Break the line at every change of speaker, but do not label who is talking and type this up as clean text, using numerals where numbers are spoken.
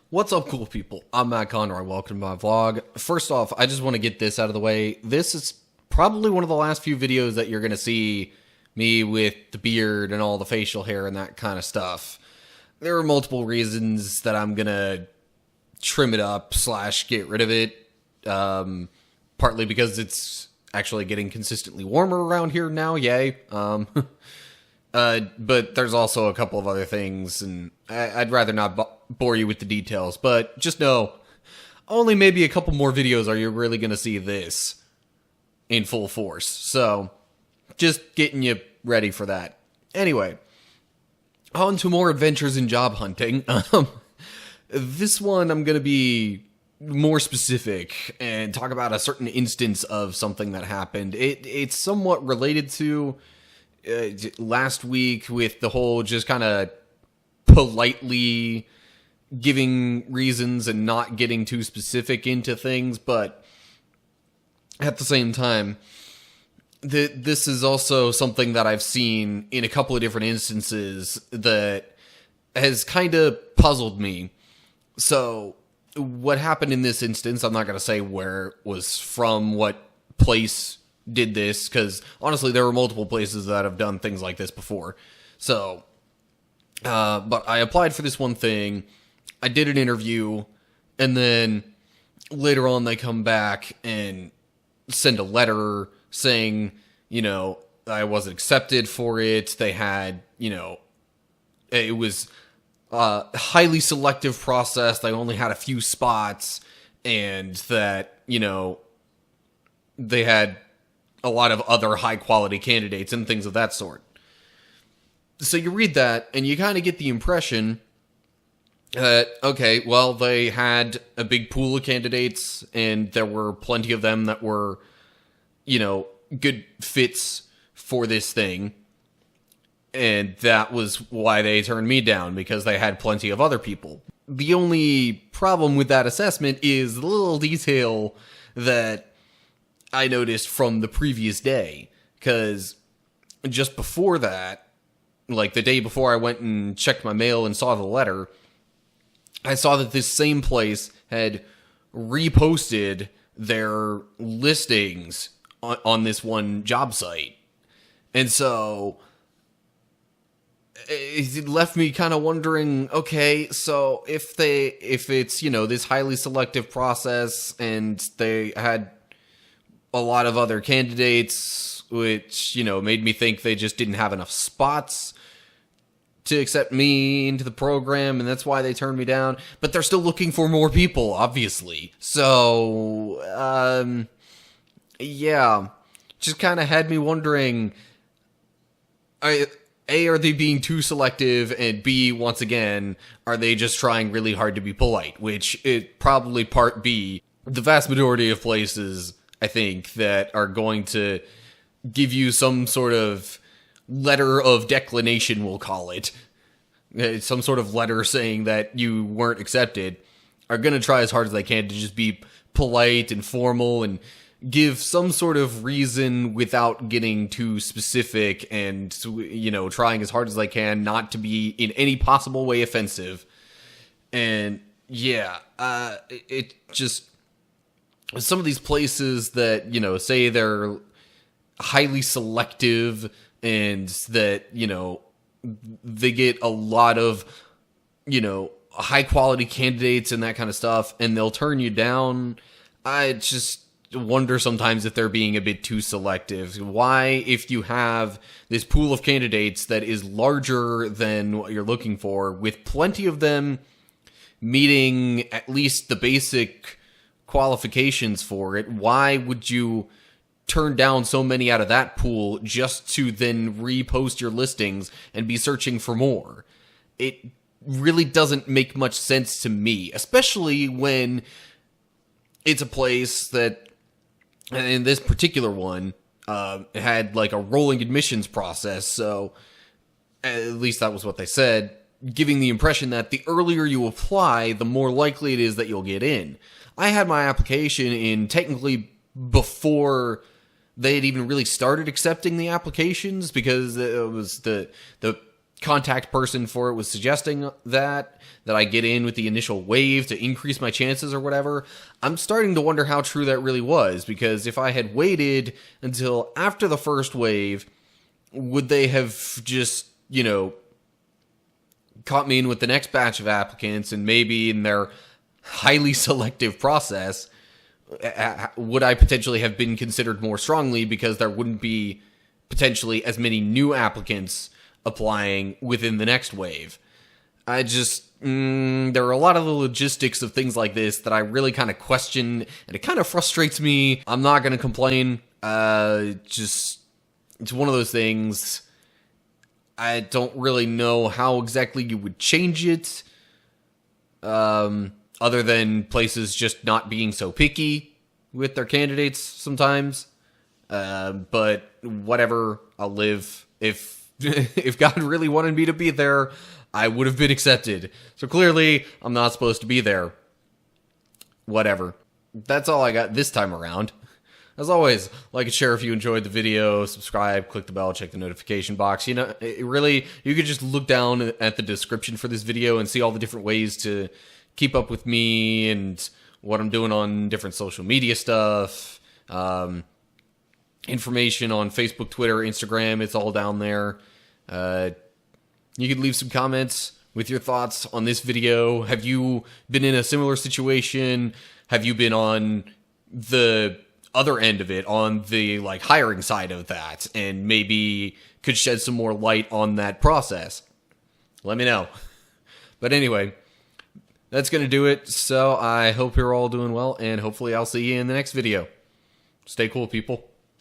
What's up, cool people? I'm Matt Conroy. Welcome to my vlog. First off, I just want to get this out of the way. This is probably one of the last few videos that you're going to see me with the beard and all the facial hair and that kind of stuff. There are multiple reasons that I'm going to trim it up / get rid of it. Partly because it's actually getting consistently warmer around here now, yay. But there's also a couple of other things, and I'd rather not bore you with the details, but just know, only maybe a couple more videos are you really going to see this in full force. So, just getting you ready for that. Anyway, on to more adventures in job hunting. This one I'm going to be more specific and talk about a certain instance of something that happened. It's somewhat related to last week with the whole just kind of politely giving reasons and not getting too specific into things, but at the same time, this is also something that I've seen in a couple of different instances that has kind of puzzled me. So, what happened in this instance, I'm not going to say where it was from, what place did this, because honestly, there were multiple places that have done things like this before. So, but I applied for this one thing, I did an interview, and then later on they come back and send a letter saying, I wasn't accepted for it. They had, it was a highly selective process. They only had a few spots, and that, they had a lot of other high quality candidates and things of that sort. So you read that and you kind of get the impression that, okay, well, they had a big pool of candidates and there were plenty of them that were, good fits for this thing. And that was why they turned me down, because they had plenty of other people. The only problem with that assessment is the little detail that I noticed from the previous day, because just before that, like the day before I went and checked my mail and saw the letter, I saw that this same place had reposted their listings on this one job site. And so it left me kind of wondering, okay, so if it's, this highly selective process and they had a lot of other candidates, which, made me think they just didn't have enough spots to accept me into the program, and that's why they turned me down. But they're still looking for more people, obviously. So, yeah, just kind of had me wondering, A, are they being too selective, and B, once again, are they just trying really hard to be polite? Which, probably part B, the vast majority of places, I think, that are going to give you some sort of letter of declination, we'll call it, some sort of letter saying that you weren't accepted, are going to try as hard as they can to just be polite and formal and give some sort of reason without getting too specific and, trying as hard as they can not to be in any possible way offensive. And yeah, it just, some of these places that, say they're highly selective and that, they get a lot of, high quality candidates and that kind of stuff, and they'll turn you down. I just wonder sometimes if they're being a bit too selective. Why, if you have this pool of candidates that is larger than what you're looking for, with plenty of them meeting at least the basic qualifications for it, why would you turn down so many out of that pool just to then repost your listings and be searching for more? It really doesn't make much sense to me, especially when it's a place that, in this particular one, had like a rolling admissions process, so at least that was what they said, giving the impression that the earlier you apply, the more likely it is that you'll get in. I had my application in technically before they had even really started accepting the applications, because it was the contact person for it was suggesting that I get in with the initial wave to increase my chances or whatever. I'm starting to wonder how true that really was, because if I had waited until after the first wave, would they have just, caught me in with the next batch of applicants, and maybe in their highly selective process, would I potentially have been considered more strongly because there wouldn't be potentially as many new applicants applying within the next wave? I just, there are a lot of the logistics of things like this that I really kind of question, and it kind of frustrates me. I'm not going to complain. It's one of those things. I don't really know how exactly you would change it, other than places just not being so picky with their candidates sometimes. But whatever, I'll live. If God really wanted me to be there, I would have been accepted. So clearly, I'm not supposed to be there. Whatever. That's all I got this time around. As always, like and share if you enjoyed the video, subscribe, click the bell, check the notification box. You could just look down at the description for this video and see all the different ways to keep up with me and what I'm doing on different social media stuff. Information on Facebook, Twitter, Instagram, it's all down there. You could leave some comments with your thoughts on this video. Have you been in a similar situation? Have you been on the other end of it, on the hiring side of that, and maybe could shed some more light on that process? Let me know. But anyway, that's going to do it. So I hope you're all doing well, and hopefully I'll see you in the next video. Stay cool, people.